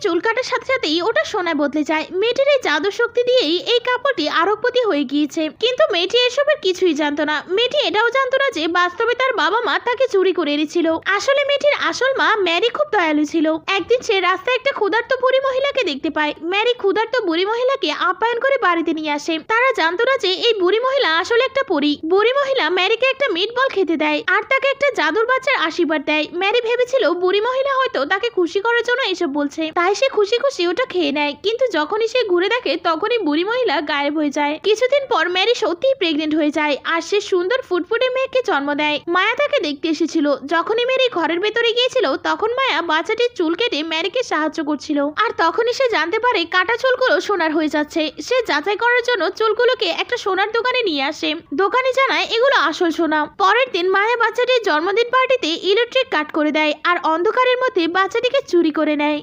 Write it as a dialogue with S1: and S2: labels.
S1: চুল কাটার সাথে সাথেই ওটা সোনায় বদলে যায়। মেয়েটির এই জাদু শক্তি দিয়েই এই কাপড়টি আরোগ্যবতী হয়ে গিয়েছে। কিন্তু মেয়েটি এসবের কিছুই জানতো না। মেয়েটি এটাও জানতো না যে বাস্তবে তার বাবা মা তাকে চুরি করে এনেছিল। আসলে মেয়েটির আসল মা ম্যারি খুব দয়ালু ছিল। একদিন সে রাস্তায় একটা ক্ষুধার্ত বুড়ি মহিলাকে দেখতে পায়। ম্যারি ক্ষুধার্ত বুড়ি মহিলাকে আপ্যায়ন করে বাড়িতে নিয়ে আসে। তারা জানতো না যে এই বুড়ি মহিলা আসলে একটা পরী। বুড়ি মহিলা ম্যারিকে একটা মিট বল খেতে দেয় আর তাকে একটা জাদুর বাচ্চার আশীর্বাদ দেয়। ম্যারি ভেবেছিল বুড়ি মহিলা হয়তো তাকে খুশি করার জন্য এসব বলছে, তাই সে খুশি খুশি ওটা খেয়ে নেয়। কিন্তু যখনই সে ঘুরে দেখে তখনই বুড়ি মহিলা গায়েব হয়ে যায়। কিছুদিন পর ম্যারি সত্যিই প্রেগনেন্ট হয়ে যায় আর সে সুন্দর ফুটফুটে মেয়েকে জন্ম দেয়। মায়া তাকে দেখতে এসেছিল। যখনই ম্যারি ঘরের ভেতরে গিয়েছিল তখন মায়া বাচ্চাটির চুল কেটে ম্যারিকে সাহায্য করছিল। আর তখনই সে জানতে পারে কাটা চুলগুলো সোনার হয়ে যাচ্ছে। সে যাচাই করার জন্য চুলগুলোকে একটা সোনার দোকানে নিয়ে আসে। দোকানি জানায় এগুলো আসল সোনা। পরের দিন মায়া বাচ্চাটির জন্মদিন পার্টিতে ইলেকট্রিক কাট করে দেয় আর অন্ধকারের মধ্যে বাচ্চাটিকে চুরি করে নেয়।